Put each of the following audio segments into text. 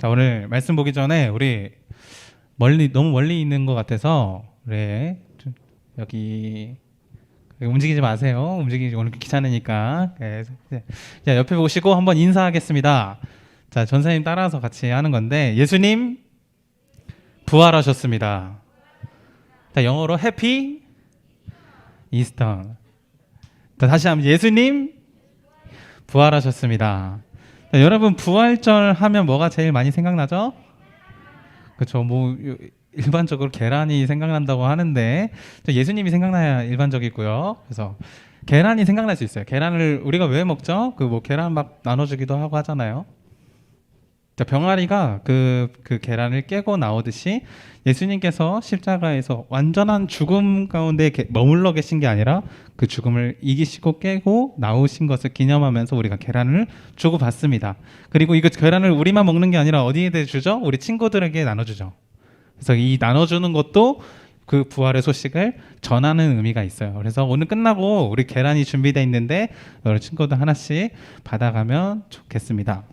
자, 오늘 말씀 보기 전에 우리 너무 멀리 있는 것 같아서 우리 여기 움직이지 마세요. 움직이지 오늘 귀찮으니까. 네. 자, 옆에 보시고 한번 인사하겠습니다. 자, 전사님 따라서 같이 하는 건데 예수님 부활하셨습니다. 자, 영어로 해피 이스터. 자, 다시 한번 예수님 부활하셨습니다. 자, 여러분 부활절 하면 뭐가 제일 많이 생각나죠? 그렇죠. 뭐 일반적으로 계란이 생각난다고 하는데 예수님이 생각나야 일반적이고요. 그래서 계란이 생각날 수 있어요. 계란을 우리가 왜 먹죠? 그 뭐 계란 막 나눠주기도 하고 하잖아요. 자, 병아리가 그 계란을 깨고 나오듯이 예수님께서 십자가에서 완전한 죽음 가운데 머물러 계신 게 아니라 그 죽음을 이기시고 깨고 나오신 것을 기념하면서 우리가 계란을 주고받습니다. 그리고 이거 계란을 우리만 먹는 게 아니라 어디에 주죠? 우리 친구들에게 나눠주죠. 그래서 이 나눠주는 것도 그 부활의 소식을 전하는 의미가 있어요. 그래서 오늘 끝나고 우리 계란이 준비되어 있는데 여러 친구들 하나씩 받아가면 좋겠습니다.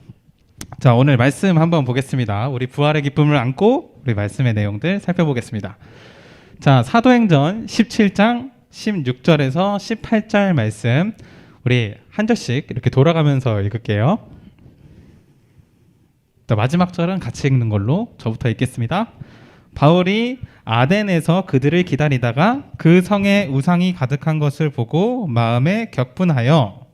자, 오늘 말씀 한번 보겠습니다. 우리 부활의 기쁨을 안고 우리 말씀의 내용들 살펴보겠습니다. 자, 사도행전 17장 16절에서 18절 말씀 우리 한 절씩 이렇게 돌아가면서 읽을게요. 자, 마지막 절은 같이 읽는 걸로 저부터 읽겠습니다. 바울이 아덴에서 그들을 기다리다가 그 성에 우상이 가득한 것을 보고 마음에 격분하여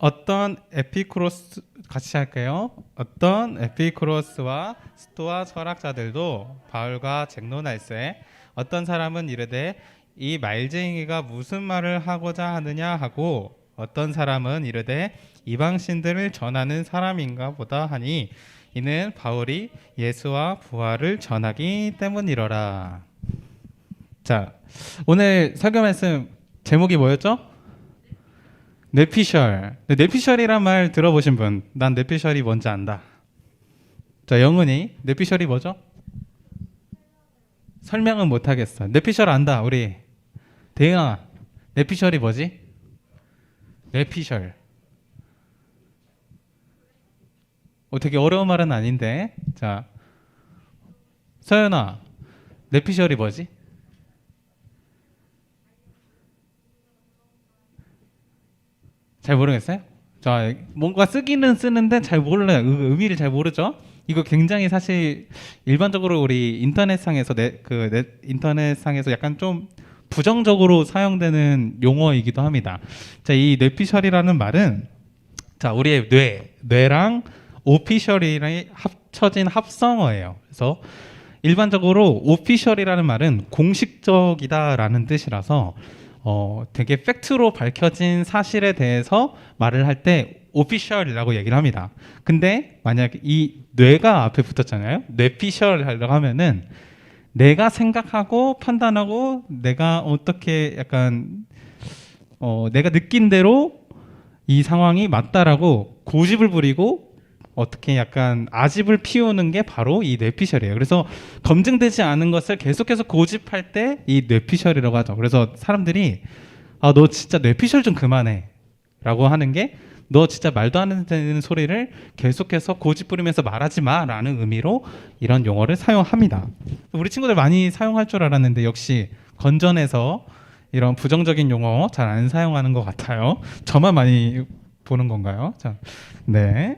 어떤 에피쿠로스 같이 할게요. 어떤 에피쿠로스와 스토아 철학자들도 바울과 쟁론할세 어떤 사람은 이르되 이 말쟁이가 무슨 말을 하고자 하느냐 하고 어떤 사람은 이르되 이방신들을 전하는 사람인가 보다 하니 이는 바울이 예수와 부활을 전하기 때문이로라. 자, 오늘 설교 말씀 제목이 뭐였죠? 뇌피셜. 뇌피셜이란 말 들어보신 분? 난 뇌피셜이 뭔지 안다. 자, 영은이 뇌피셜이 뭐죠? 설명은 못하겠어. 뇌피셜 안다. 우리 대영아, 뇌피셜이 뭐지? 뇌피셜. 되게 어려운 말은 아닌데. 자, 서연아, 뇌피셜이 뭐지? 잘 모르겠어요? 자, 뭔가 쓰기는 쓰는데 잘 몰라요. 의미를 잘 모르죠? 이거 굉장히 사실 일반적으로 우리 인터넷상에서 인터넷상에서 약간 좀 부정적으로 사용되는 용어이기도 합니다. 자, 이 뇌피셜이라는 말은 자, 우리의 뇌랑 오피셜이랑 합쳐진 합성어예요. 그래서 일반적으로 오피셜이라는 말은 공식적이다라는 뜻이라서 되게 팩트로 밝혀진 사실에 대해서 말을 할 때 오피셜이라고 얘기를 합니다. 근데 만약 이 뇌가 앞에 붙었잖아요. 뇌피셜 하려고 하면은 내가 생각하고 판단하고 내가 어떻게 약간 내가 느낀 대로 이 상황이 맞다라고 고집을 부리고 어떻게 약간 아집을 피우는 게 바로 이 뇌피셜이에요. 그래서 검증되지 않은 것을 계속해서 고집할 때 이 뇌피셜이라고 하죠. 그래서 사람들이 너 진짜 뇌피셜 좀 그만해 라고 하는 게 너 진짜 말도 안 되는 소리를 계속해서 고집 부리면서 말하지 마 라는 의미로 이런 용어를 사용합니다. 우리 친구들 많이 사용할 줄 알았는데 역시 건전해서 이런 부정적인 용어 잘 안 사용하는 것 같아요. 저만 많이 보는 건가요? 자, 네.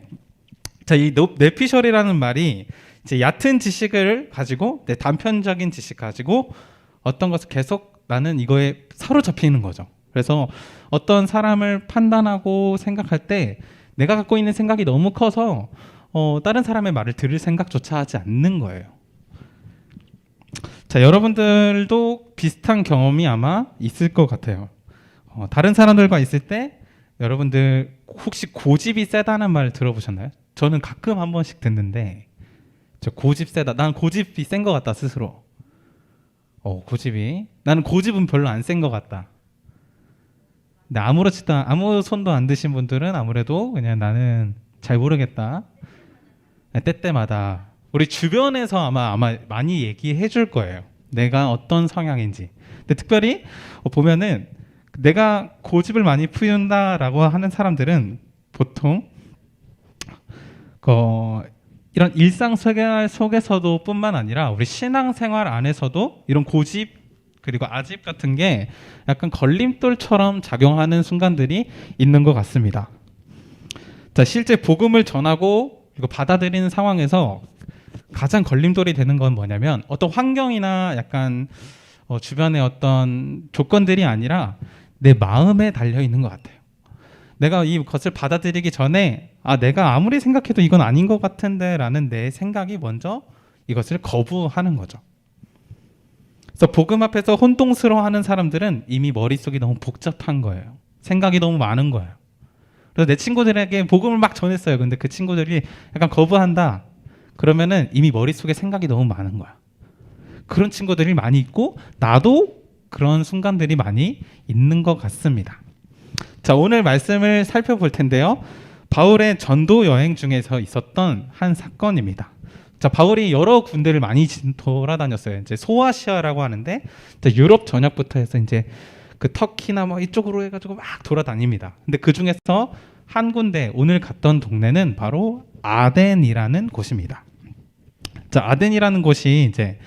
자, 이 뇌피셜이라는 말이 이제 얕은 지식을 가지고 단편적인 지식 가지고 어떤 것을 계속 나는 이거에 사로잡히는 거죠. 그래서 어떤 사람을 판단하고 생각할 때 내가 갖고 있는 생각이 너무 커서 다른 사람의 말을 들을 생각조차 하지 않는 거예요. 자, 여러분들도 비슷한 경험이 아마 있을 것 같아요. 다른 사람들과 있을 때 여러분들 혹시 고집이 세다는 말 들어보셨나요? 저는 가끔 한 번씩 듣는데 저 고집 세다. 난 고집이 센 것 같다 스스로. 고집이. 나는 고집은 별로 안 센 것 같다. 근데 아무 손도 안 드신 분들은 아무래도 그냥 나는 잘 모르겠다. 때때마다 우리 주변에서 아마 많이 얘기해 줄 거예요. 내가 어떤 성향인지. 근데 특별히 보면은 내가 고집을 많이 피운다라고 하는 사람들은 보통 이런 일상생활 속에서도 뿐만 아니라 우리 신앙생활 안에서도 이런 고집 그리고 아집 같은 게 약간 걸림돌처럼 작용하는 순간들이 있는 것 같습니다. 자, 실제 복음을 전하고 이거 받아들이는 상황에서 가장 걸림돌이 되는 건 뭐냐면 어떤 환경이나 약간 주변의 어떤 조건들이 아니라 내 마음에 달려 있는 것 같아요. 내가 이것을 받아들이기 전에 내가 아무리 생각해도 이건 아닌 것 같은데 라는 내 생각이 먼저 이것을 거부하는 거죠. 그래서 복음 앞에서 혼동스러워하는 사람들은 이미 머릿속이 너무 복잡한 거예요. 생각이 너무 많은 거예요. 그래서 내 친구들에게 복음을 막 전했어요. 근데 그 친구들이 약간 거부한다. 그러면은 이미 머릿속에 생각이 너무 많은 거야. 그런 친구들이 많이 있고 나도 그런 순간들이 많이 있는 것 같습니다. 자, 오늘 말씀을 살펴볼 텐데요. 바울의 전도 여행 중에서 있었던 한 사건입니다. 자, 바울이 여러 군데를 많이 돌아다녔어요. 이제 소아시아라고 하는데 유럽 전역부터 해서 이제 그 터키나 뭐 이쪽으로 해가지고 막 돌아다닙니다. 근데 그 중에서 한 군데 오늘 갔던 동네는 바로 아덴이라는 곳입니다. 자, 아덴이라는 곳이 이제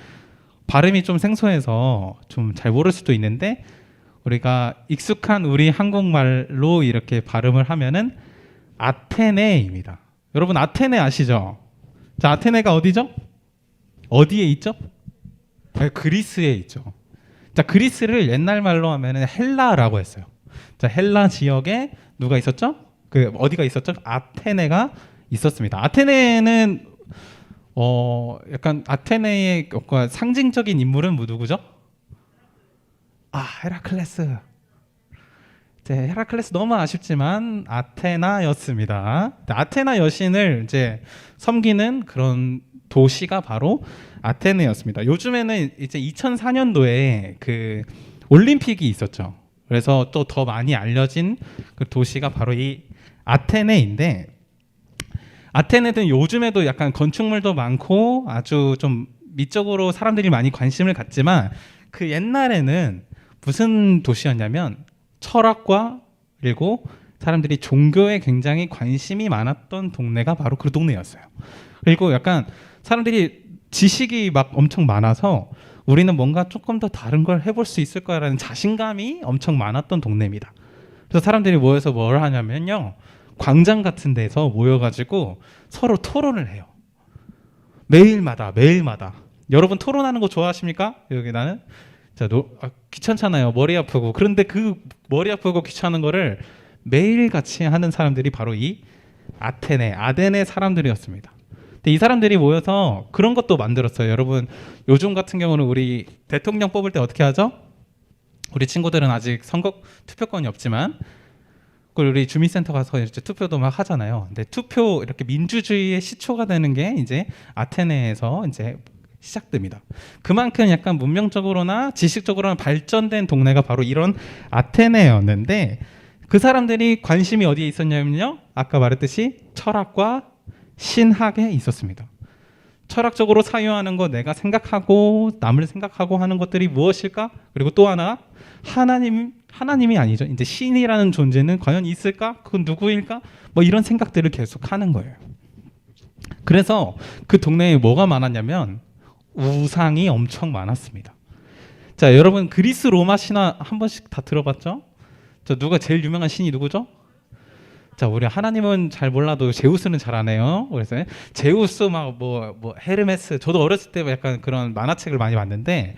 발음이 좀 생소해서 좀 잘 모를 수도 있는데 우리가 익숙한 우리 한국말로 이렇게 발음을 하면은 아테네입니다. 여러분 아테네 아시죠? 자, 아테네가 어디죠? 어디에 있죠? 그리스에 있죠. 자, 그리스를 옛날 말로 하면은 헬라라고 했어요. 자, 헬라 지역에 누가 있었죠? 어디가 있었죠? 아테네가 있었습니다. 아테네는 약간 아테네의 상징적인 인물은 누구죠? 헤라클레스. 헤라클레스 너무 아쉽지만 아테나였습니다. 아테나 여신을 이제 섬기는 그런 도시가 바로 아테네였습니다. 요즘에는 이제 2004년도에 그 올림픽이 있었죠. 그래서 또 더 많이 알려진 그 도시가 바로 이 아테네인데, 아테네는 요즘에도 약간 건축물도 많고 아주 좀 미적으로 사람들이 많이 관심을 갖지만 그 옛날에는 무슨 도시였냐면 철학과 그리고 사람들이 종교에 굉장히 관심이 많았던 동네가 바로 그 동네였어요. 그리고 약간 사람들이 지식이 막 엄청 많아서 우리는 뭔가 조금 더 다른 걸 해볼 수 있을 거라는 자신감이 엄청 많았던 동네입니다. 그래서 사람들이 모여서 뭘 하냐면요, 광장 같은 데서 모여가지고 서로 토론을 해요. 매일마다. 여러분 토론하는 거 좋아하십니까? 여기 나는 귀찮잖아요. 머리 아프고. 그런데 그 머리 아프고 귀찮은 거를 매일 같이 하는 사람들이 바로 이 아덴의 사람들이었습니다. 근데 이 사람들이 모여서 그런 것도 만들었어요. 여러분 요즘 같은 경우는 우리 대통령 뽑을 때 어떻게 하죠? 우리 친구들은 아직 선거 투표권이 없지만 우리 주민센터 가서 이제 투표도 막 하잖아요. 근데 투표 이렇게 민주주의의 시초가 되는 게 이제 아테네에서 이제 시작됩니다. 그만큼 약간 문명적으로나 지식적으로나 발전된 동네가 바로 이런 아테네였는데, 그 사람들이 관심이 어디에 있었냐면요, 아까 말했듯이 철학과 신학에 있었습니다. 철학적으로 사유하는 거, 내가 생각하고 남을 생각하고 하는 것들이 무엇일까? 그리고 또 하나, 하나님이 아니죠. 이제 신이라는 존재는 과연 있을까? 그건 누구일까? 뭐 이런 생각들을 계속 하는 거예요. 그래서 그 동네에 뭐가 많았냐면 우상이 엄청 많았습니다. 자, 여러분 그리스 로마 신화 한 번씩 다 들어봤죠? 자, 누가 제일 유명한 신이 누구죠? 자, 우리 하나님은 잘 몰라도 제우스는 잘 아네요. 그래서 제우스 막 뭐 헤르메스, 저도 어렸을 때 약간 그런 만화책을 많이 봤는데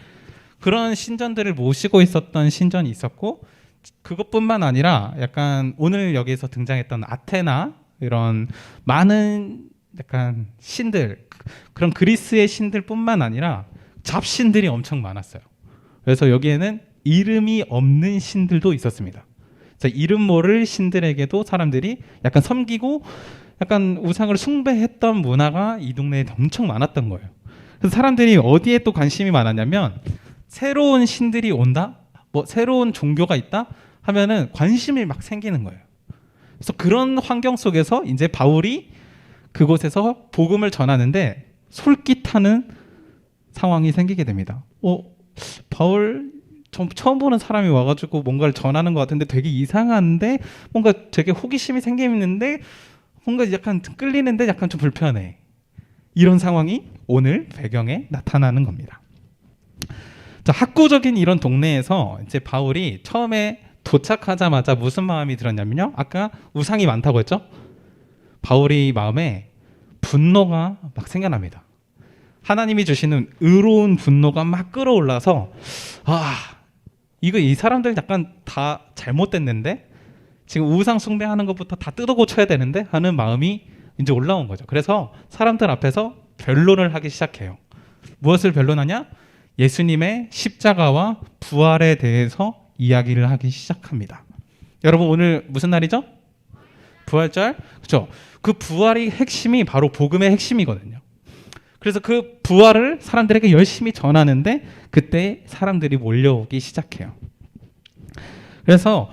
그런 신전들을 모시고 있었던 신전이 있었고, 그것뿐만 아니라 약간 오늘 여기에서 등장했던 아테나, 이런 많은 약간 신들, 그런 그리스의 신들뿐만 아니라 잡신들이 엄청 많았어요. 그래서 여기에는 이름이 없는 신들도 있었습니다. 그래서 이름 모를 신들에게도 사람들이 약간 섬기고 약간 우상을 숭배했던 문화가 이 동네에 엄청 많았던 거예요. 그래서 사람들이 어디에 또 관심이 많았냐면, 새로운 신들이 온다? 뭐 새로운 종교가 있다? 하면은 관심이 막 생기는 거예요. 그래서 그런 환경 속에서 이제 바울이 그곳에서 복음을 전하는데 솔깃하는 상황이 생기게 됩니다. 바울 처음 보는 사람이 와가지고 뭔가를 전하는 것 같은데 되게 이상한데 뭔가 되게 호기심이 생기는데 뭔가 약간 끌리는데 약간 좀 불편해. 이런 상황이 오늘 배경에 나타나는 겁니다. 자, 학구적인 이런 동네에서 이제 바울이 처음에 도착하자마자 무슨 마음이 들었냐면요. 아까 우상이 많다고 했죠? 바울이 마음에 분노가 막 생겨납니다. 하나님이 주시는 의로운 분노가 막 끌어올라서 이거 이 사람들 약간 다 잘못됐는데 지금 우상 숭배하는 것부터 다 뜯어 고쳐야 되는데 하는 마음이 이제 올라온 거죠. 그래서 사람들 앞에서 변론을 하기 시작해요. 무엇을 변론하냐? 예수님의 십자가와 부활에 대해서 이야기를 하기 시작합니다. 여러분 오늘 무슨 날이죠? 부활절? 그렇죠? 그 부활이 핵심이 바로 복음의 핵심이거든요. 그래서 그 부활을 사람들에게 열심히 전하는데 그때 사람들이 몰려오기 시작해요. 그래서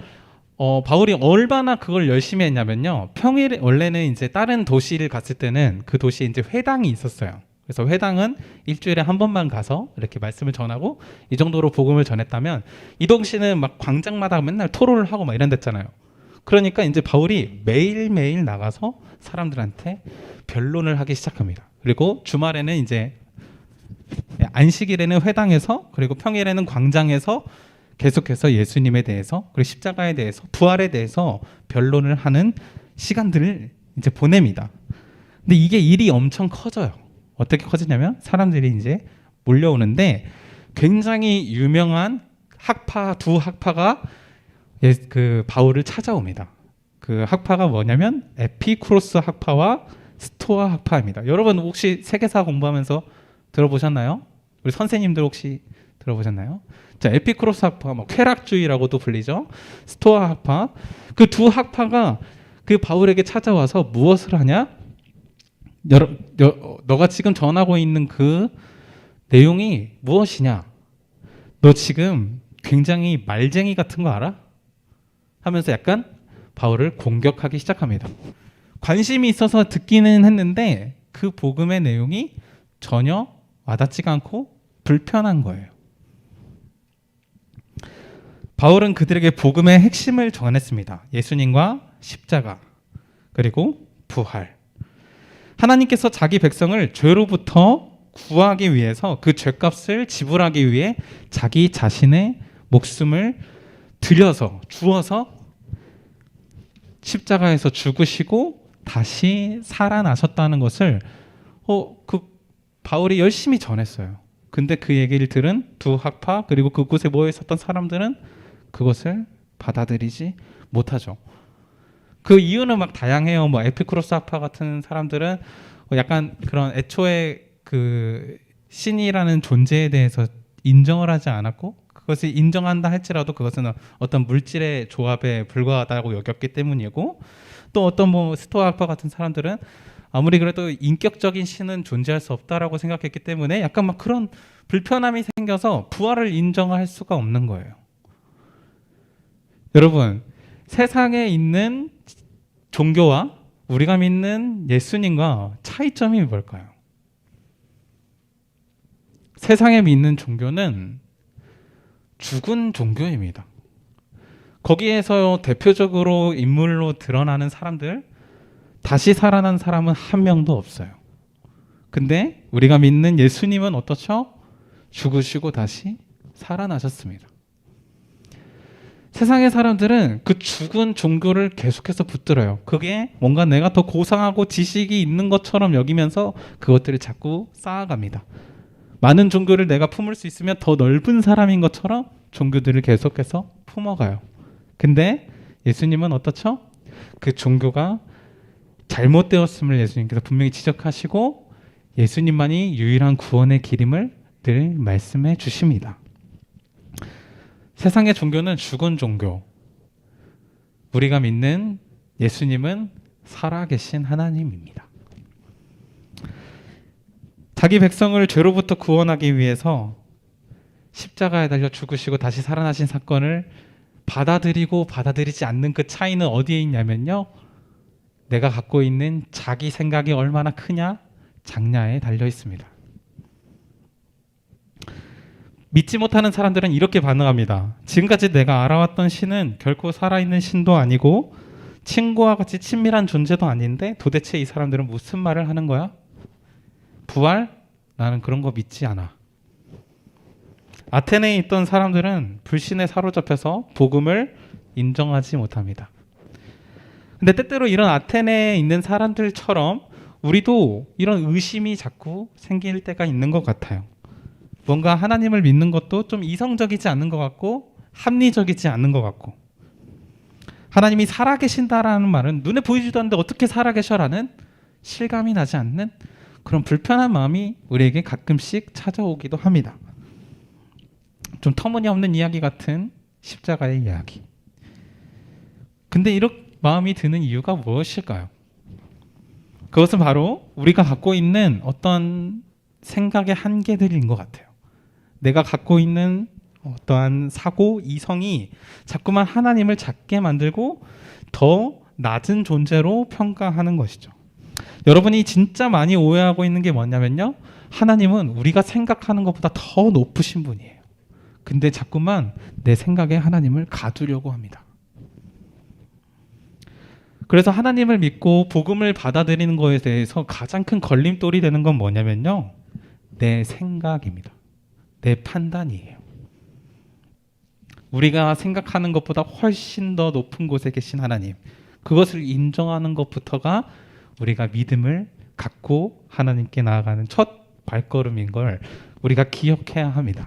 바울이 얼마나 그걸 열심히 했냐면요. 평일에 원래는 이제 다른 도시를 갔을 때는 그 도시에 이제 회당이 있었어요. 그래서 회당은 일주일에 한 번만 가서 이렇게 말씀을 전하고 이 정도로 복음을 전했다면 이동시는 막 광장마다 맨날 토론을 하고 막 이런 데잖아요. 그러니까 이제 바울이 매일매일 나가서 사람들한테 변론을 하기 시작합니다. 그리고 주말에는 이제 안식일에는 회당에서 그리고 평일에는 광장에서 계속해서 예수님에 대해서 그리고 십자가에 대해서 부활에 대해서 변론을 하는 시간들을 이제 보냅니다. 근데 이게 일이 엄청 커져요. 어떻게 커지냐면 사람들이 이제 몰려오는데 굉장히 유명한 두 학파가 그 바울을 찾아옵니다. 그 학파가 뭐냐면 에피쿠로스 학파와 스토아 학파입니다. 여러분 혹시 세계사 공부하면서 들어보셨나요? 우리 선생님들 혹시 들어보셨나요? 자, 에피쿠로스 학파, 쾌락주의라고도 불리죠. 스토아 학파. 그 두 학파가 그 바울에게 찾아와서 무엇을 하냐? 너가 지금 전하고 있는 그 내용이 무엇이냐? 너 지금 굉장히 말쟁이 같은 거 알아? 하면서 약간 바울을 공격하기 시작합니다. 관심이 있어서 듣기는 했는데 그 복음의 내용이 전혀 와닿지가 않고 불편한 거예요. 바울은 그들에게 복음의 핵심을 전했습니다. 예수님과 십자가 그리고 부활. 하나님께서 자기 백성을 죄로부터 구하기 위해서 그 죄값을 지불하기 위해 자기 자신의 목숨을 주어서 십자가에서 죽으시고 다시 살아나셨다는 것을 그 바울이 열심히 전했어요. 근데 그 얘기를 들은 두 학파 그리고 그곳에 모여 있었던 사람들은 그것을 받아들이지 못하죠. 그 이유는 막 다양해요. 에피쿠로스 학파 같은 사람들은 약간 그런 애초에 그 신이라는 존재에 대해서 인정을 하지 않았고 그것을 인정한다 할지라도 그것은 어떤 물질의 조합에 불과하다고 여겼기 때문이고 또 어떤 스토아 학파 같은 사람들은 아무리 그래도 인격적인 신은 존재할 수 없다라고 생각했기 때문에 약간 막 그런 불편함이 생겨서 부활을 인정할 수가 없는 거예요. 여러분, 세상에 있는 종교와 우리가 믿는 예수님과 차이점이 뭘까요? 세상에 믿는 종교는 죽은 종교입니다. 거기에서 대표적으로 인물로 드러나는 사람들, 다시 살아난 사람은 한 명도 없어요. 근데 우리가 믿는 예수님은 어떻죠? 죽으시고 다시 살아나셨습니다. 세상의 사람들은 그 죽은 종교를 계속해서 붙들어요. 그게 뭔가 내가 더 고상하고 지식이 있는 것처럼 여기면서 그것들을 자꾸 쌓아갑니다. 많은 종교를 내가 품을 수 있으면 더 넓은 사람인 것처럼 종교들을 계속해서 품어가요. 근데 예수님은 어떻죠? 그 종교가 잘못되었음을 예수님께서 분명히 지적하시고 예수님만이 유일한 구원의 길임을 늘 말씀해 주십니다. 세상의 종교는 죽은 종교. 우리가 믿는 예수님은 살아계신 하나님입니다. 자기 백성을 죄로부터 구원하기 위해서 십자가에 달려 죽으시고 다시 살아나신 사건을 받아들이고 받아들이지 않는 그 차이는 어디에 있냐면요. 내가 갖고 있는 자기 생각이 얼마나 크냐, 작냐에 달려 있습니다. 믿지 못하는 사람들은 이렇게 반응합니다. 지금까지 내가 알아왔던 신은 결코 살아있는 신도 아니고 친구와 같이 친밀한 존재도 아닌데 도대체 이 사람들은 무슨 말을 하는 거야? 부활? 나는 그런 거 믿지 않아. 아테네에 있던 사람들은 불신에 사로잡혀서 복음을 인정하지 못합니다. 근데 때때로 이런 아테네에 있는 사람들처럼 우리도 이런 의심이 자꾸 생길 때가 있는 것 같아요. 뭔가 하나님을 믿는 것도 좀 이성적이지 않는 것 같고 합리적이지 않는 것 같고, 하나님이 살아계신다라는 말은 눈에 보이지도 않는데 어떻게 살아계셔라는 실감이 나지 않는 그런 불편한 마음이 우리에게 가끔씩 찾아오기도 합니다. 좀 터무니없는 이야기 같은 십자가의 이야기. 근데 이런 마음이 드는 이유가 무엇일까요? 그것은 바로 우리가 갖고 있는 어떤 생각의 한계들인 것 같아요. 내가 갖고 있는 어떠한 사고, 이성이 자꾸만 하나님을 작게 만들고 더 낮은 존재로 평가하는 것이죠. 여러분이 진짜 많이 오해하고 있는 게 뭐냐면요, 하나님은 우리가 생각하는 것보다 더 높으신 분이에요. 근데 자꾸만 내 생각에 하나님을 가두려고 합니다. 그래서 하나님을 믿고 복음을 받아들이는 것에 대해서 가장 큰 걸림돌이 되는 건 뭐냐면요, 내 생각입니다. 내 판단이에요. 우리가 생각하는 것보다 훨씬 더 높은 곳에 계신 하나님, 그것을 인정하는 것부터가 우리가 믿음을 갖고 하나님께 나아가는 첫 발걸음인 걸 우리가 기억해야 합니다.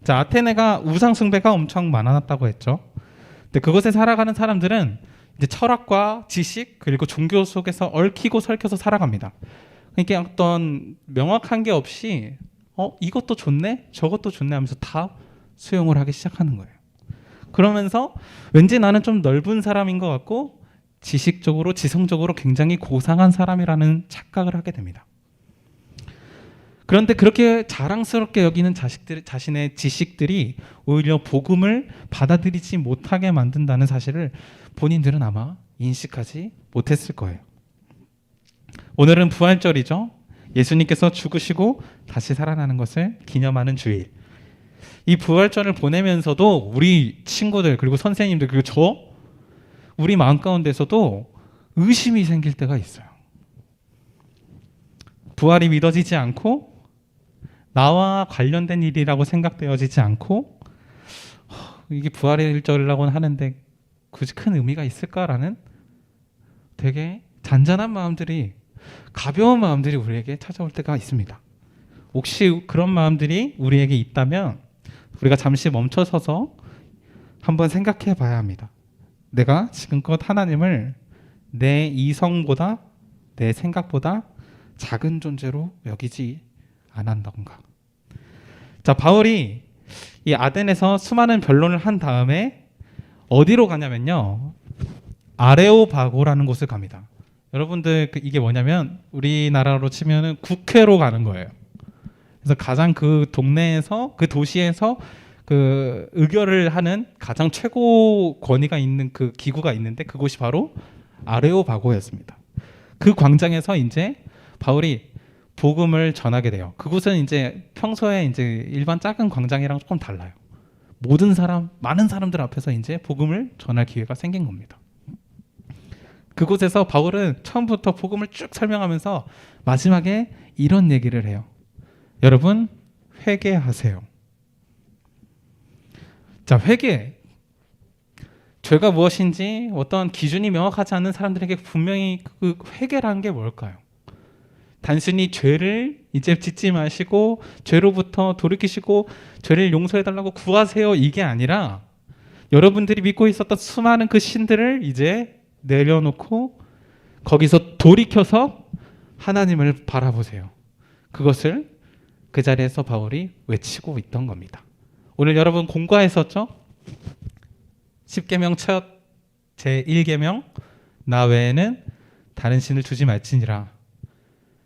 자, 아테네가 우상 숭배가 엄청 많았다고 했죠. 근데 그곳에 살아가는 사람들은 이제 철학과 지식 그리고 종교 속에서 얽히고 설켜서 살아갑니다. 그러니까 어떤 명확한 게 없이 이것도 좋네, 저것도 좋네 하면서 다 수용을 하기 시작하는 거예요. 그러면서 왠지 나는 좀 넓은 사람인 것 같고 지식적으로, 지성적으로 굉장히 고상한 사람이라는 착각을 하게 됩니다. 그런데 그렇게 자랑스럽게 여기는 자신의 지식들이 오히려 복음을 받아들이지 못하게 만든다는 사실을 본인들은 아마 인식하지 못했을 거예요. 오늘은 부활절이죠. 예수님께서 죽으시고 다시 살아나는 것을 기념하는 주일. 이 부활절을 보내면서도 우리 친구들 그리고 선생님들 그리고 우리 마음 가운데서도 의심이 생길 때가 있어요. 부활이 믿어지지 않고 나와 관련된 일이라고 생각되어지지 않고 이게 부활의 일절이라고는 하는데 굳이 큰 의미가 있을까라는 되게 잔잔한 마음들이, 가벼운 마음들이 우리에게 찾아올 때가 있습니다. 혹시 그런 마음들이 우리에게 있다면 우리가 잠시 멈춰서서 한번 생각해 봐야 합니다. 내가 지금껏 하나님을 내 이성보다, 내 생각보다 작은 존재로 여기지 않았던가. 자, 바울이 이 아덴에서 수많은 변론을 한 다음에 어디로 가냐면요, 아레오바고라는 곳을 갑니다. 여러분들 이게 뭐냐면 우리나라로 치면은 국회로 가는 거예요. 그래서 가장 그 동네에서, 그 도시에서 그 의결을 하는 가장 최고 권위가 있는 그 기구가 있는데 그곳이 바로 아레오바고였습니다. 그 광장에서 이제 바울이 복음을 전하게 돼요. 그곳은 이제 평소에 이제 일반 작은 광장이랑 조금 달라요. 많은 사람들 앞에서 이제 복음을 전할 기회가 생긴 겁니다. 그곳에서 바울은 처음부터 복음을 쭉 설명하면서 마지막에 이런 얘기를 해요. 여러분, 회개하세요. 자, 회개. 죄가 무엇인지 어떤 기준이 명확하지 않은 사람들에게 분명히 그 회개라는 게 뭘까요? 단순히 죄를 이제 짓지 마시고 죄로부터 돌이키시고 죄를 용서해달라고 구하세요, 이게 아니라 여러분들이 믿고 있었던 수많은 그 신들을 이제 내려놓고 거기서 돌이켜서 하나님을 바라보세요. 그것을 그 자리에서 바울이 외치고 있던 겁니다. 오늘 여러분 공부했었죠? 10계명 첫 제1계명 나 외에는 다른 신을 두지 말지니라.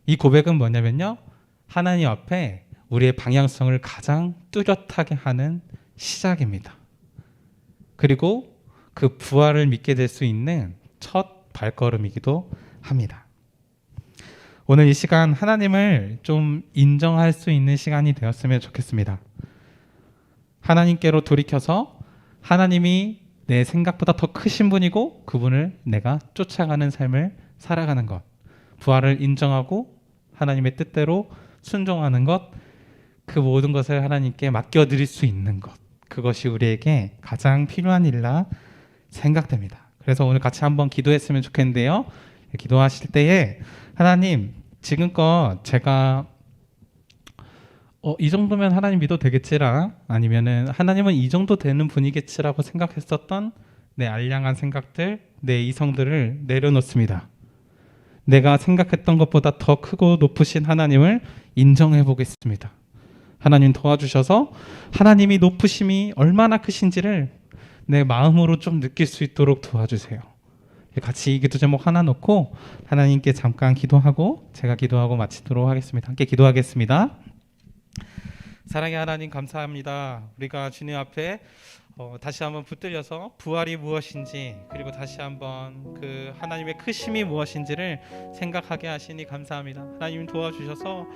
이 고백은 뭐냐면요, 하나님 앞에 우리의 방향성을 가장 뚜렷하게 하는 시작입니다. 그리고 그 부활을 믿게 될 수 있는 첫 발걸음이기도 합니다. 오늘 이 시간 하나님을 좀 인정할 수 있는 시간이 되었으면 좋겠습니다. 하나님께로 돌이켜서 하나님이 내 생각보다 더 크신 분이고 그분을 내가 쫓아가는 삶을 살아가는 것, 부활을 인정하고 하나님의 뜻대로 순종하는 것, 그 모든 것을 하나님께 맡겨드릴 수 있는 것, 그것이 우리에게 가장 필요한 일이라 생각됩니다. 그래서 오늘 같이 한번 기도했으면 좋겠는데요. 기도하실 때에 하나님, 지금껏 제가 이 정도면 하나님 믿어도 되겠지라, 아니면은 하나님은 이 정도 되는 분이겠지라고 생각했었던 내 알량한 생각들, 내 이성들을 내려놓습니다. 내가 생각했던 것보다 더 크고 높으신 하나님을 인정해 보겠습니다. 하나님 도와주셔서 하나님이 높으심이 얼마나 크신지를 내 마음으로 좀 느낄 수 있도록 도와주세요. 같이 이 기도 제목 하나 놓고 하나님께 잠깐 기도하고 제가 기도하고 마치도록 하겠습니다. 함께 기도하겠습니다. 사랑의 하나님, 감사합니다. 우리가 주님 앞에 다시 한번 붙들려서 부활이 무엇인지, 그리고 다시 한번 그 하나님의 크심이 무엇인지를 생각하게 하시니 감사합니다. 하나님 도와주셔서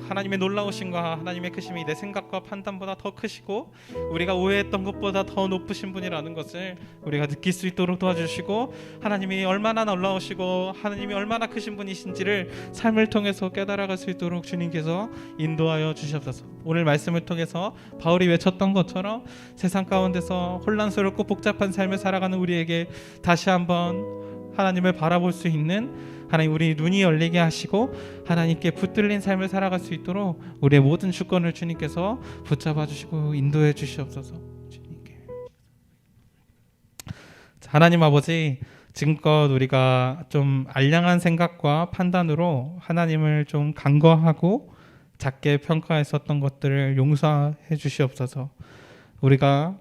하나님의 놀라우심과 하나님의 크심이 내 생각과 판단보다 더 크시고 우리가 오해했던 것보다 더 높으신 분이라는 것을 우리가 느낄 수 있도록 도와주시고, 하나님이 얼마나 놀라우시고 하나님이 얼마나 크신 분이신지를 삶을 통해서 깨달아갈 수 있도록 주님께서 인도하여 주시옵소서. 오늘 말씀을 통해서 바울이 외쳤던 것처럼 세상 가운데서 혼란스럽고 복잡한 삶을 살아가는 우리에게 다시 한번 하나님을 바라볼 수 있는, 하나님 우리 눈이 열리게 하시고 하나님께 붙들린 삶을 살아갈 수 있도록 우리의 모든 주권을 주님께서 붙잡아 주시고 인도해 주시옵소서. 주님께. 하나님 아버지, 지금껏 우리가 좀 알량한 생각과 판단으로 하나님을 좀 간과하고 작게 평가했었던 것들을 용서해 주시옵소서. 우리가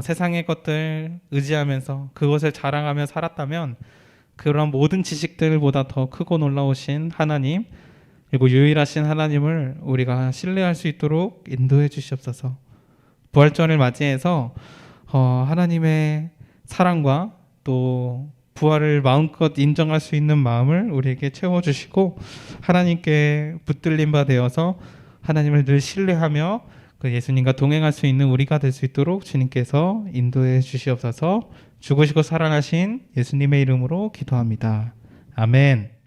세상의 것들 의지하면서 그것을 자랑하며 살았다면 그런 모든 지식들보다 더 크고 놀라우신 하나님, 그리고 유일하신 하나님을 우리가 신뢰할 수 있도록 인도해 주시옵소서. 부활절을 맞이해서 하나님의 사랑과 또 부활을 마음껏 인정할 수 있는 마음을 우리에게 채워주시고 하나님께 붙들린 바 되어서 하나님을 늘 신뢰하며 그 예수님과 동행할 수 있는 우리가 될 수 있도록 주님께서 인도해 주시옵소서. 죽으시고 살아나신 예수님의 이름으로 기도합니다. 아멘.